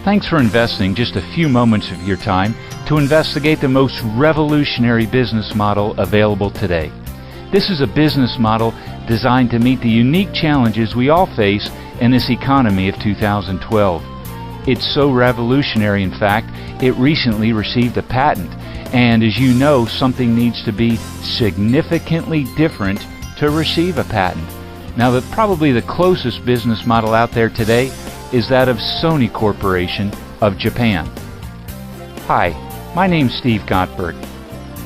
Thanks for investing just a few moments of your time to investigate the most revolutionary business model available today. This is a business model designed to meet the unique challenges we all face in this economy of 2012. It's so revolutionary, in fact, it recently received a patent. And as you know, something needs to be significantly different to receive a patent. Now, probably the closest business model out there today is that of Sony Corporation of Japan. Hi, my name's Steve Gottberg.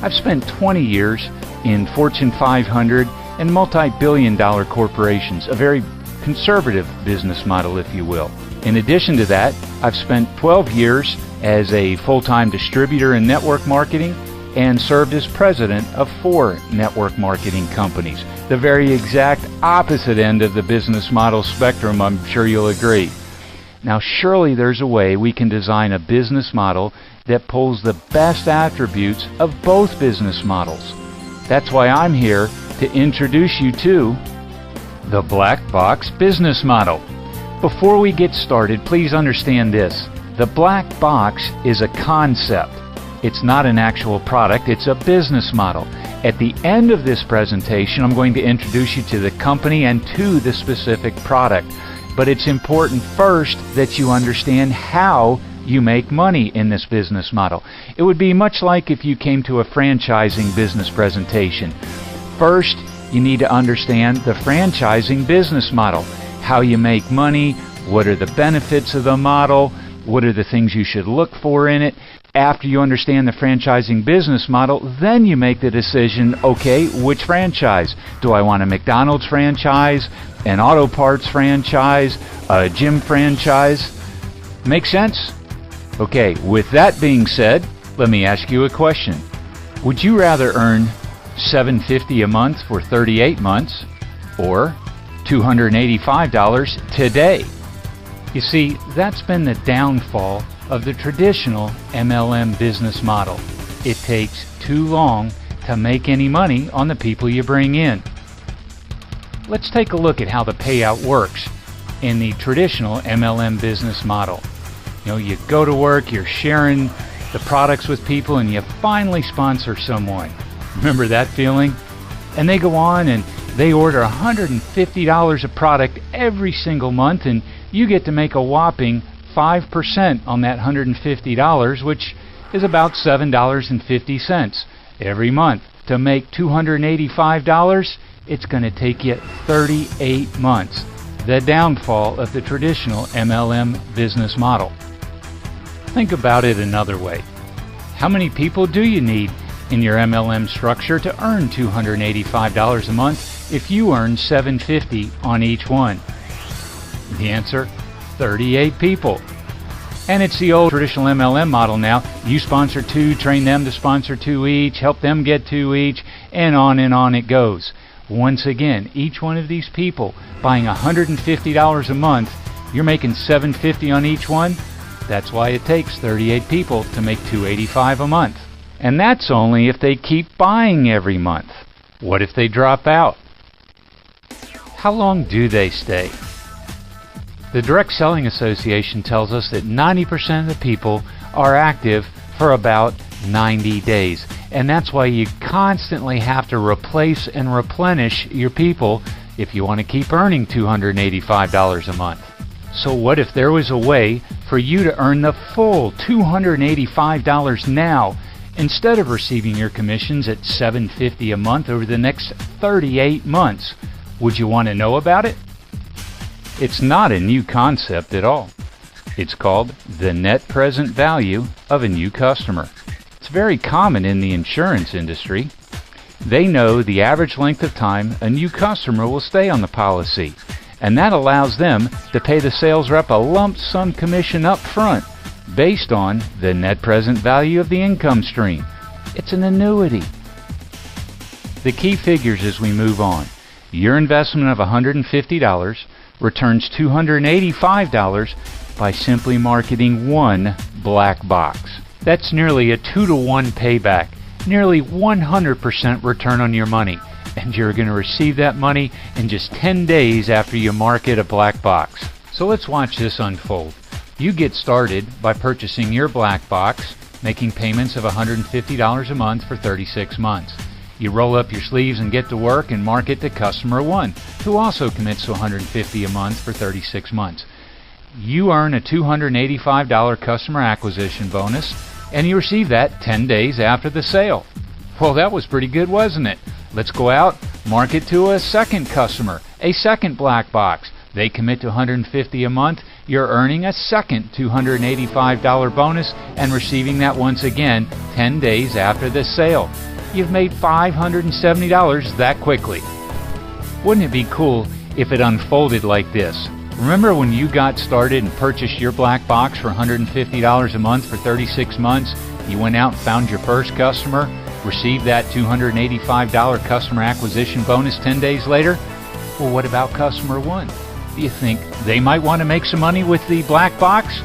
I've spent 20 years in Fortune 500 and multi-billion-dollar corporations, a very conservative business model, if you will. In addition to that, I've spent 12 years as a full-time distributor in network marketing and served as president of 4 network marketing companies. The very exact opposite end of the business model spectrum, I'm sure you'll agree. Now, surely there's a way we can design a business model that pulls the best attributes of both business models. That's why I'm here to introduce you to the Black Box Business Model. Before we get started, please understand this. The Black Box is a concept. It's not an actual product, it's a business model. At the end of this presentation, I'm going to introduce you to the company and to the specific product. But it's important first that you understand how you make money in this business model. It would be much like if you came to a franchising business presentation. First, you need to understand the franchising business model, how you make money, what are the benefits of the model, what are the things you should look for in it. After you understand the franchising business model, then you make the decision, okay, which franchise? Do I want a McDonald's franchise, an auto parts franchise, a gym franchise? Make sense? Okay, with that being said, let me ask you a question. Would you rather earn $750 a month for 38 months or $285 today? You see, that's been the downfall of the traditional MLM business model. It takes too long to make any money on the people you bring in. Let's take a look at how the payout works in the traditional MLM business model. You know, you go to work, you're sharing the products with people, and you finally sponsor someone. Remember that feeling? And they go on and they order $150 of product every single month, and you get to make a whopping 5% on that $150, which is about $7.50 every month. To make $285, it's going to take you 38 months. The downfall of the traditional MLM business model. Think about it another way. How many people do you need in your MLM structure to earn $285 a month if you earn $750 on each one? The answer, 38 people. And it's the old traditional MLM model now. You sponsor 2, train them to sponsor 2 each, help them get 2 each, and on it goes. Once again, each one of these people buying $150 a month, you're making $750 on each one. That's why it takes 38 people to make $285 a month. And that's only if they keep buying every month. What if they drop out? How long do they stay? The Direct Selling Association tells us that 90% of the people are active for about 90 days. And that's why you constantly have to replace and replenish your people if you want to keep earning $285 a month. So what if there was a way for you to earn the full $285 now instead of receiving your commissions at $750 a month over the next 38 months? Would you want to know about it? It's not a new concept at all. It's called the net present value of a new customer. It's very common in the insurance industry. They know the average length of time a new customer will stay on the policy, and that allows them to pay the sales rep a lump sum commission up front based on the net present value of the income stream. It's an annuity. The key figures as we move on. Your investment of $150 returns $285 by simply marketing one black box. That's nearly a 2-to-1 payback, nearly 100% return on your money, and you're going to receive that money in just 10 days after you market a black box. So let's watch this unfold. You get started by purchasing your black box, making payments of $150 a month for 36 months. You roll up your sleeves and get to work and market to customer 1, who also commits to $150 a month for 36 months. You earn a $285 customer acquisition bonus, and you receive that 10 days after the sale. Well, that was pretty good, wasn't it? Let's go out, market to a second customer, a second black box. They commit to $150 a month. You're earning a second $285 bonus and receiving that once again 10 days after the sale. You've made $570 that quickly. Wouldn't it be cool if it unfolded like this? Remember when you got started and purchased your black box for $150 a month for 36 months? You went out and found your first customer, received that $285 customer acquisition bonus 10 days later? Well, what about customer 1? Do you think they might want to make some money with the black box?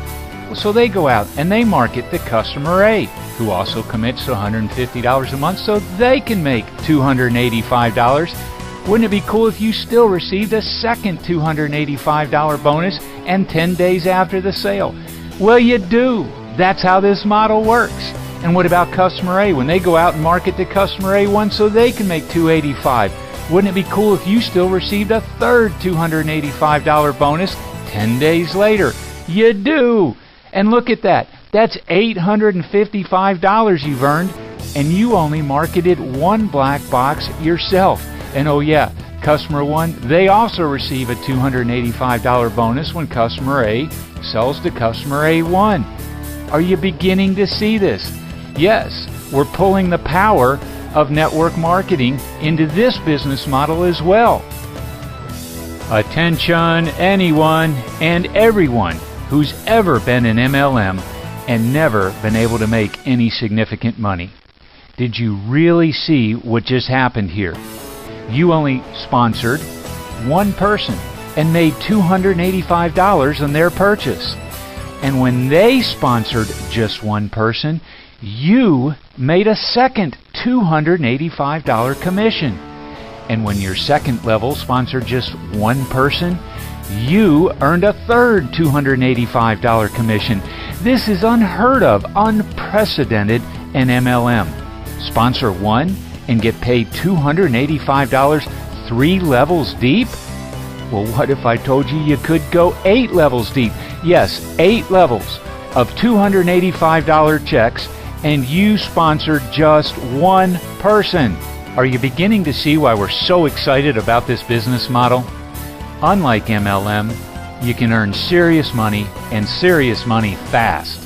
Well, so they go out and they market to customer A, who also commits to $150 a month so they can make $285. Wouldn't it be cool if you still received a second $285 bonus and 10 days after the sale? Well, you do. That's how this model works. And what about customer A when they go out and market to customer A1 so they can make $285? Wouldn't it be cool if you still received a third $285 bonus 10 days later? You do! And look at that. That's $855 you've earned, and you only marketed one black box yourself. And oh yeah, customer 1, they also receive a $285 bonus when customer A sells to customer A1. Are you beginning to see this? Yes, we're pulling the power of network marketing into this business model as well. Attention anyone and everyone who's ever been an MLM and never been able to make any significant money. Did you really see what just happened here? You only sponsored one person and made $285 on their purchase. And when they sponsored just one person, you made a second $285 commission. And when your second level sponsored just one person, you earned a third $285 commission. This is unheard of, unprecedented in MLM. Sponsor 1 and get paid $285 3 levels deep? Well, what if I told you you could go 8 levels deep? Yes, 8 levels of $285 checks, and you sponsored just one person. Are you beginning to see why we're so excited about this business model? Unlike MLM, you can earn serious money and serious money fast.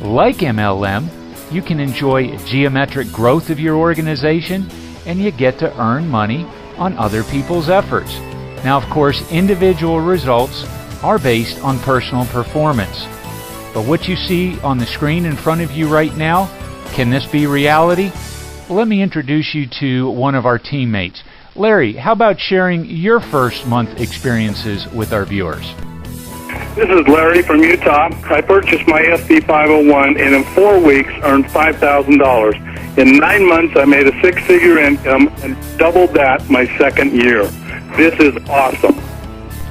Like MLM, you can enjoy geometric growth of your organization, and you get to earn money on other people's efforts. Now, of course, individual results are based on personal performance. But what you see on the screen in front of you right now, can this be reality? Well, let me introduce you to one of our teammates. Larry, how about sharing your first month experiences with our viewers? This is Larry from Utah. I purchased my SB 501 and in 4 weeks earned $5,000. In 9 months, I made a 6-figure income and doubled that my second year. This is awesome.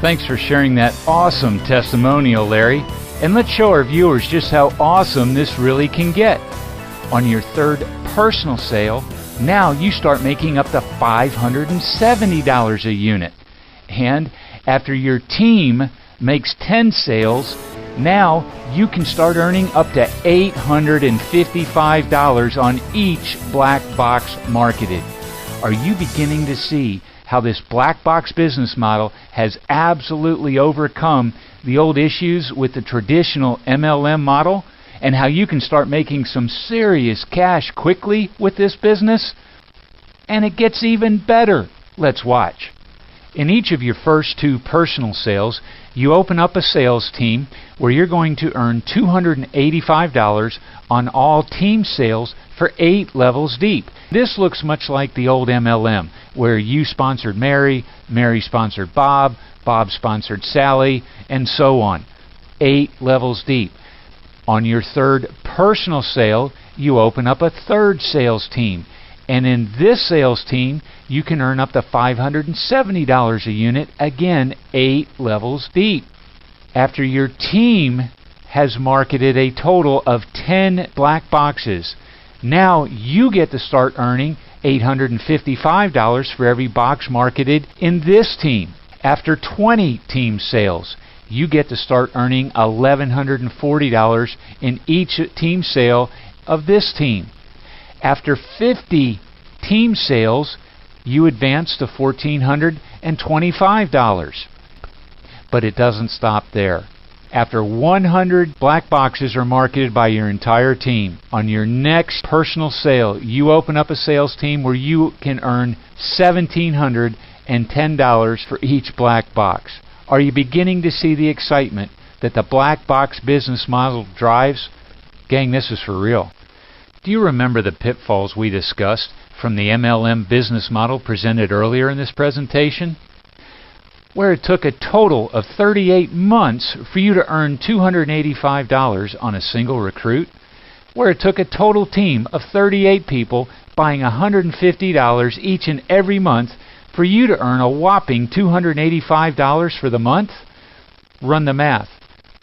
Thanks for sharing that awesome testimonial, Larry. And let's show our viewers just how awesome this really can get. On your third personal sale, now you start making up to $570 a unit. And after your team makes 10 sales, now you can start earning up to $855 on each black box marketed. Are you beginning to see how this black box business model has absolutely overcome the old issues with the traditional MLM model, and how you can start making some serious cash quickly with this business? And it gets even better. Let's watch. In each of your first 2 personal sales, you open up a sales team where you're going to earn $285 on all team sales for 8 levels deep. This looks much like the old MLM, where you sponsored Mary, Mary sponsored Bob, Bob sponsored Sally, and so on. 8 levels deep. On your third personal sale, you open up a third sales team. And in this sales team, you can earn up to $570 a unit, again, 8 levels deep. After your team has marketed a total of 10 black boxes. Now you get to start earning $855 for every box marketed in this team. After 20 team sales, you get to start earning $1,140 in each team sale of this team. After 50 team sales, you advance to $1,425. But it doesn't stop there. After 100 black boxes are marketed by your entire team, on your next personal sale, you open up a sales team where you can earn $1,710 for each black box. Are you beginning to see the excitement that the black box business model drives? Gang, this is for real. Do you remember the pitfalls we discussed from the MLM business model presented earlier in this presentation? Where it took a total of 38 months for you to earn $285 on a single recruit? Where it took a total team of 38 people buying $150 each and every month for you to earn a whopping $285 for the month? Run the math.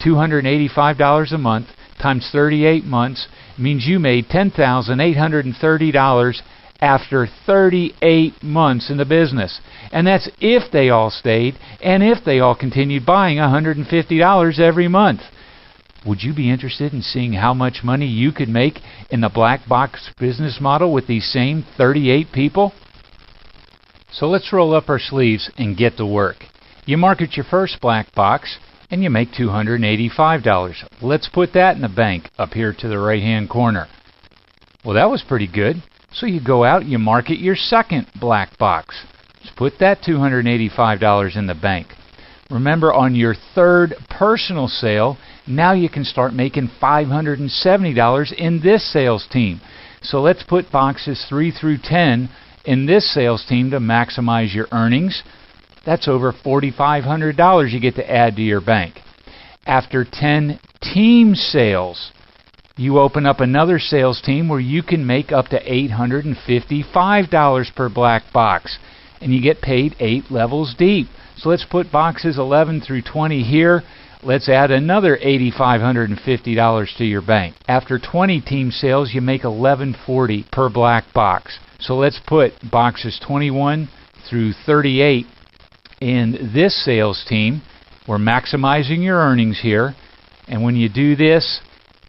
$285 a month times 38 months means you made $10,830 after 38 months in the business. And that's if they all stayed and if they all continued buying $150 every month. Would you be interested in seeing how much money you could make in the black box business model with these same 38 people? So let's roll up our sleeves and get to work. You market your first black box and you make $285. Let's put that in the bank up here to the right-hand corner. Well, that was pretty good. So you go out, you market your second black box. Let's put that $285 in the bank. Remember, on your third personal sale, now you can start making $570 in this sales team. So let's put boxes 3 through 10 in this sales team to maximize your earnings. That's over $4,500 you get to add to your bank. After 10 team sales, you open up another sales team where you can make up to $855 per black box, and you get paid 8 levels deep. So let's put boxes 11 through 20 here. Let's add another $8,550 to your bank. After 20 team sales, you make $1,140 per black box. So let's put boxes 21 through 38 in this sales team. We're maximizing your earnings here. And when you do this,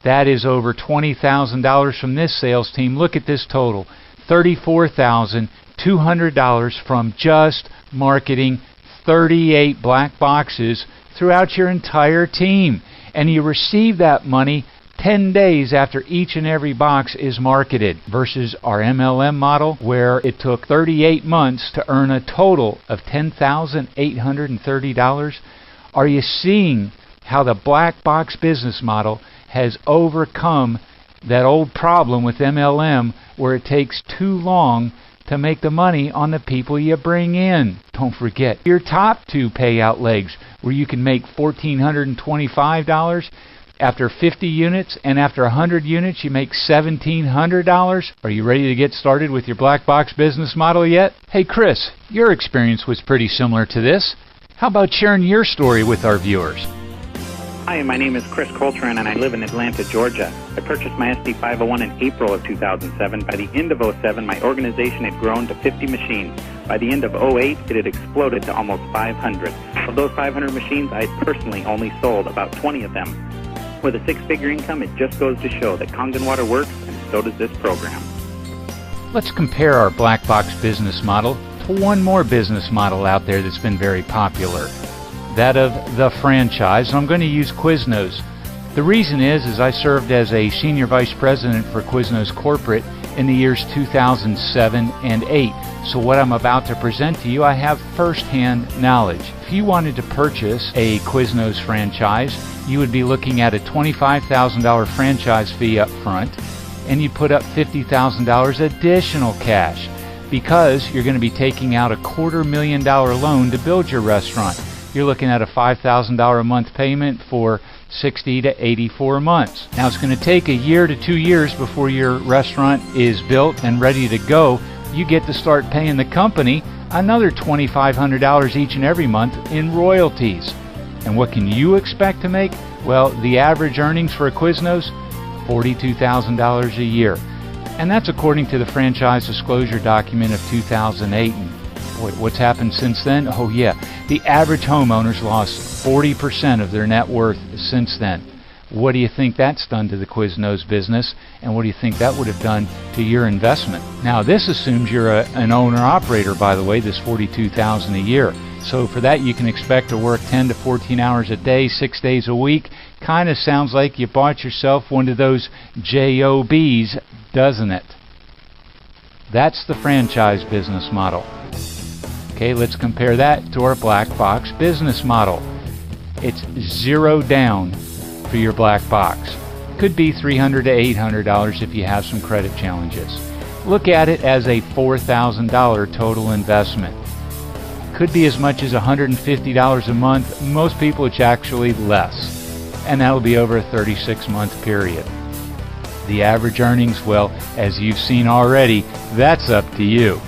that is over $20,000 from this sales team. Look at this total, $34,200 from just marketing 38 black boxes throughout your entire team. And you receive that money 10 days after each and every box is marketed, versus our MLM model where it took 38 months to earn a total of $10,830. Are you seeing how the black box business model has overcome that old problem with MLM where it takes too long to make the money on the people you bring in? Don't forget your top 2 payout legs where you can make $1,425 after 50 units, and after 100 units you make $1,700. Are you ready to get started with your black box business model yet? Hey Chris, your experience was pretty similar to this. How about sharing your story with our viewers? Hi, my name is Chris Coltrane and I live in Atlanta, Georgia. I purchased my SD501 in April of 2007. By the end of 2007, my organization had grown to 50 machines. By the end of 2008, it had exploded to almost 500. Of those 500 machines, I had personally only sold about 20 of them. With a 6-figure income, it just goes to show that KANGEN water works, and so does this program. Let's compare our black box business model to one more business model out there that's been very popular, that of the franchise. I'm going to use Quiznos. The reason is I served as a senior vice president for Quiznos Corporate in the years 2007 and 8. So what I'm about to present to you, I have first-hand knowledge. If you wanted to purchase a Quiznos franchise, you would be looking at a $25,000 franchise fee up front, and you put up $50,000 additional cash because you're going to be taking out a $250,000 loan to build your restaurant. You're looking at a $5,000 a month payment for 60 to 84 months. Now it's going to take a year to 2 years before your restaurant is built and ready to go. You get to start paying the company another $2,500 each and every month in royalties. And what can you expect to make? Well, the average earnings for a Quiznos, $42,000 a year. And that's according to the franchise disclosure document of 2008. And what's happened since then? Oh yeah, the average homeowner's lost 40% of their net worth since then. What do you think that's done to the Quiznos business, and what do you think that would have done to your investment? Now, this assumes you're an owner-operator, by the way, this $42,000 a year. So for that, you can expect to work 10 to 14 hours a day, 6 days a week. Kind of sounds like you bought yourself one of those JOBs, doesn't it? That's the franchise business model. Okay, let's compare that to our black box business model. It's zero down for your black box. Could be $300 to $800 if you have some credit challenges. Look at it as a $4,000 total investment. Could be as much as $150 a month. Most people it's actually less. And that'll be over a 36-month period. The average earnings, well, as you've seen already, that's up to you.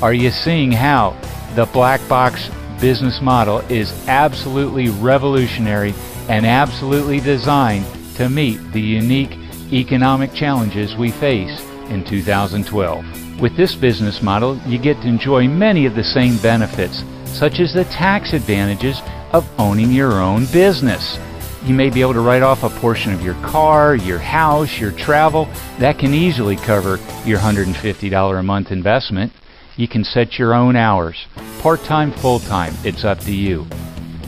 Are you seeing how the black box business model is absolutely revolutionary and absolutely designed to meet the unique economic challenges we face in 2012? With this business model, you get to enjoy many of the same benefits, such as the tax advantages of owning your own business. You may be able to write off a portion of your car, your house, your travel. That can easily cover your $150 a month investment. You can set your own hours, part-time, full-time, it's up to you.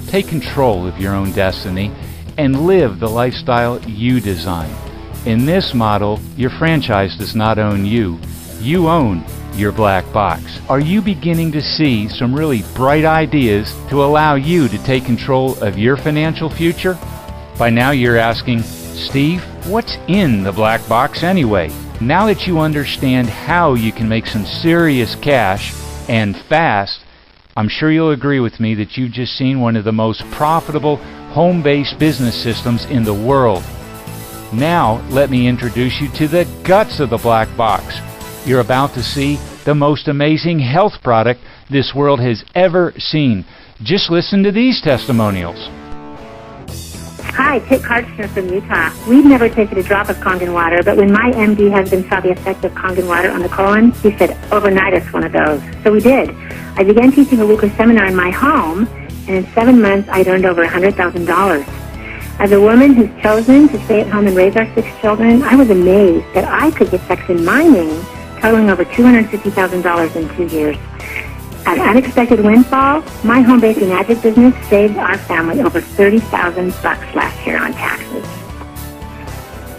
Take control of your own destiny and live the lifestyle you design. In this model, your franchise does not own you. You own your black box. Are you beginning to see some really bright ideas to allow you to take control of your financial future? By now you're asking, Steve, what's in the black box anyway? Now that you understand how you can make some serious cash and fast, I'm sure you'll agree with me that you've just seen one of the most profitable home-based business systems in the world. Now let me introduce you to the guts of the black box. You're about to see the most amazing health product this world has ever seen. Just listen to these testimonials. Hi, Kit Karchner from Utah. We've never taken a drop of KANGEN water, but when my MD husband saw the effect of KANGEN water on the colon, he said, overnight us one of those. So we did. I began teaching a weekly seminar in my home, and in 7 months, I'd earned over $100,000. As a woman who's chosen to stay at home and raise our 6 children, I was amazed that I could get checks in my name totaling over $250,000 in 2 years. An unexpected windfall, my home-based Enagic business saved our family over $30,000 last year on taxes.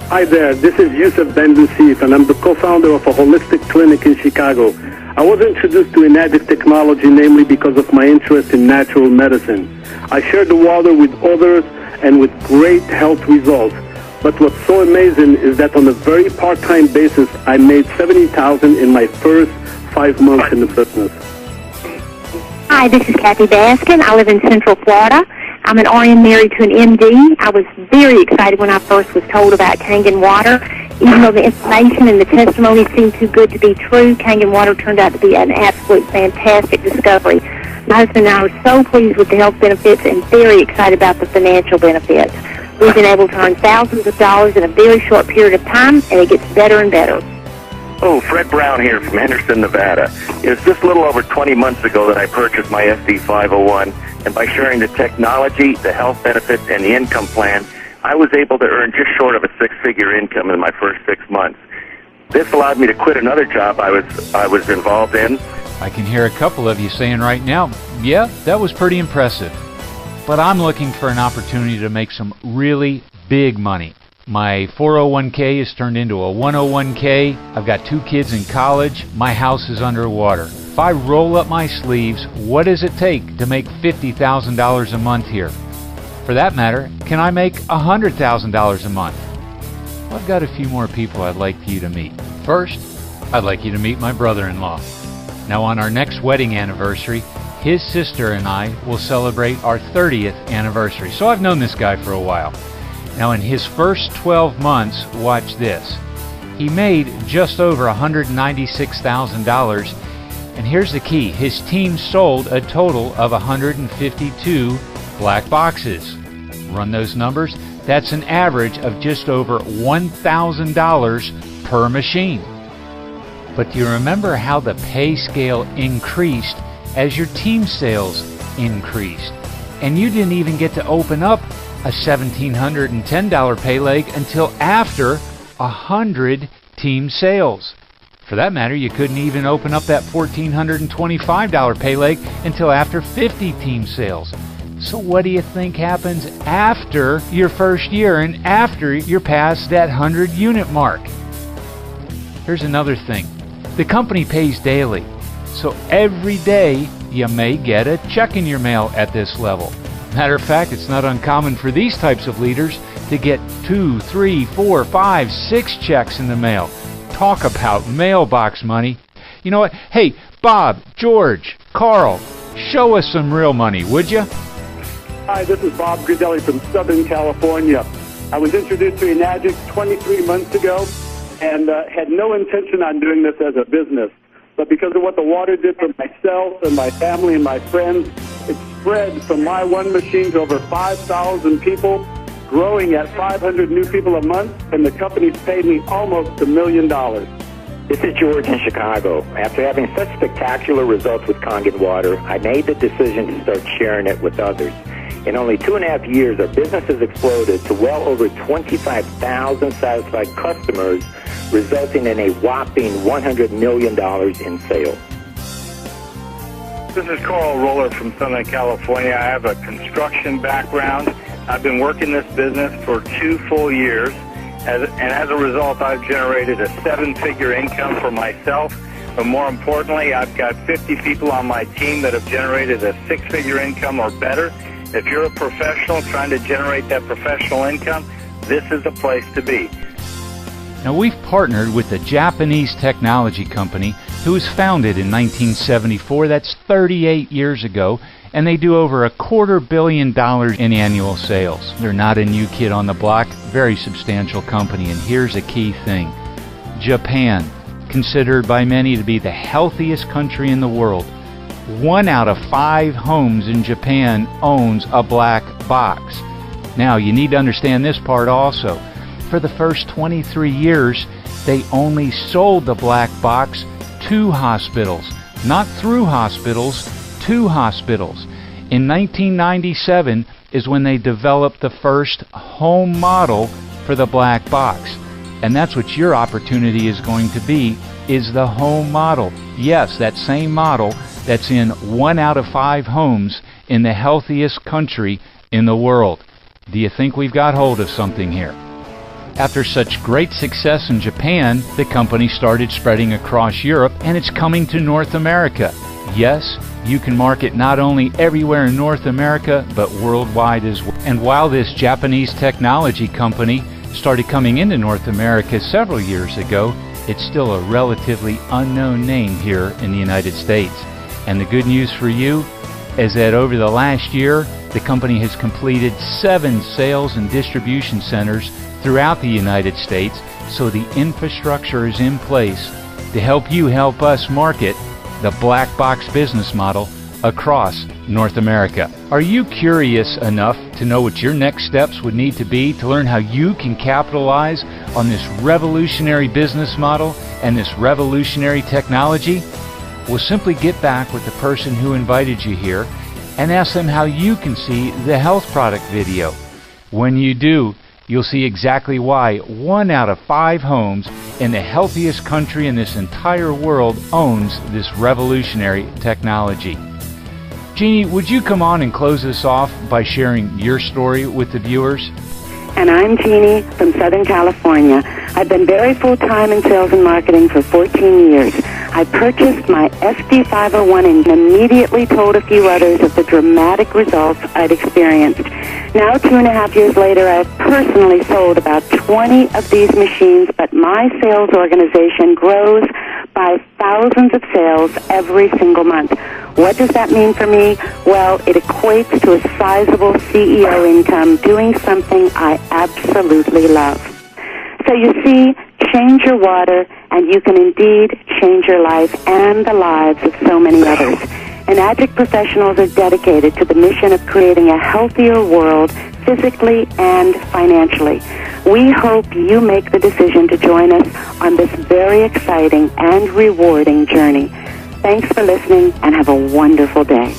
Hi there, this is Yusuf Ben-Lucif, and I'm the co-founder of a holistic clinic in Chicago. I was introduced to Enagic technology namely because of my interest in natural medicine. I shared the water with others and with great health results. But what's so amazing is that on a very part-time basis, I made $70,000 in my first 5 months in the business. Hi, this is Kathy Baskin. I live in Central Florida. I'm an RN married to an MD. I was very excited when I first was told about KANGEN water. Even though the information and the testimony seemed too good to be true, KANGEN water turned out to be an absolute fantastic discovery. My husband and I are so pleased with the health benefits and very excited about the financial benefits. We've been able to earn thousands of dollars in a very short period of time, and it gets better and better. Oh, Fred Brown here from Henderson, Nevada. It's just a little over 20 months ago that I purchased my SD501, and by sharing the technology, the health benefits, and the income plan, I was able to earn just short of a 6-figure income in my first 6 months. This allowed me to quit another job I was involved in. I can hear a couple of you saying right now, yeah, that was pretty impressive. But I'm looking for an opportunity to make some really big money. My 401k has turned into a 101k. I've got 2 kids in college. My house is underwater. If I roll up my sleeves, what does it take to make $50,000 a month here? For that matter, can I make $100,000 a month? Well, I've got a few more people I'd like you to meet. First, I'd like you to meet my brother-in-law. Now, on our next wedding anniversary, his sister and I will celebrate our 30th anniversary. So I've known this guy for a while. Now, in his first 12 months, watch this. He made just over $196,000. And here's the key. His team sold a total of 152 black boxes. Run those numbers. That's an average of just over $1,000 per machine. But do you remember how the pay scale increased as your team sales increased? And you didn't even get to open up a $1,710 pay leg until after 100 team sales. For that matter, you couldn't even open up that $1,425 pay leg until after 50 team sales. So what do you think happens after your first year and after you're past that 100 unit mark? Here's another thing. The company pays daily. So every day you may get a check in your mail at this level. Matter of fact, it's not uncommon for these types of leaders to get 2, 3, 4, 5, 6 checks in the mail. Talk about mailbox money. You know what? Hey, Bob, George, Carl, show us some real money, would you? Hi, this is Bob Gridelli from Southern California. I was introduced to Enagic 23 months ago and had no intention on doing this as a business. But because of what the water did for myself and my family and my friends, it spread from my one machine to over 5,000 people, growing at 500 new people a month, and the company's paid me almost $1 million. This is George in Chicago. After having such spectacular results with Kangen water, I made the decision to start sharing it with others. In only 2.5 years, our business has exploded to well over 25,000 satisfied customers, resulting in a whopping $100 million in sales. This is Carl Roller from Southern California. I have a construction background. I've been working this business for 2 full years, and as a result, I've generated a 7-figure income for myself. But more importantly, I've got 50 people on my team that have generated a 6-figure income or better. If you're a professional trying to generate that professional income, this is the place to be. Now, we've partnered with a Japanese technology company who was founded in 1974. That's 38 years ago. And they do over $250 million in annual sales. They're not a new kid on the block, very substantial company. And here's a key thing. Japan, considered by many to be the healthiest country in the world. 1 out of 5 homes in Japan owns a black box. Now, you need to understand this part also. For the first 23 years, they only sold the black box to hospitals, not through hospitals, to hospitals. In 1997 is when they developed the first home model for the black box. And that's what your opportunity is going to be, is the home model. Yes, that same model that's in 1 out of 5 homes in the healthiest country in the world. Do you think we've got hold of something here? After such great success in Japan, the company started spreading across Europe, and it's coming to North America. Yes, you can market not only everywhere in North America, but worldwide as well. And while this Japanese technology company started coming into North America several years ago, it's still a relatively unknown name here in the United States. And the good news for you is that over the last year, the company has completed 7 sales and distribution centers throughout the United States, so the infrastructure is in place to help you help us market the black box business model across North America. Are you curious enough to know what your next steps would need to be to learn how you can capitalize on this revolutionary business model and this revolutionary technology? Well, simply get back with the person who invited you here and ask them how you can see the health product video. When you do, you'll see exactly why 1 out of 5 homes in the healthiest country in this entire world owns this revolutionary technology. Jeannie, would you come on and close this off by sharing your story with the viewers? And I'm Jeannie from Southern California. I've been very full-time in sales and marketing for 14 years. I purchased my SD501 and immediately told a few others of the dramatic results I'd experienced. Now, 2.5 years later, I've personally sold about 20 of these machines, but my sales organization grows by thousands of sales every single month. What does that mean for me? Well, it equates to a sizable CEO income doing something I absolutely love. So you see, change your water, and you can indeed change your life and the lives of so many others. Enagic professionals are dedicated to the mission of creating a healthier world physically and financially. We hope you make the decision to join us on this very exciting and rewarding journey. Thanks for listening and have a wonderful day.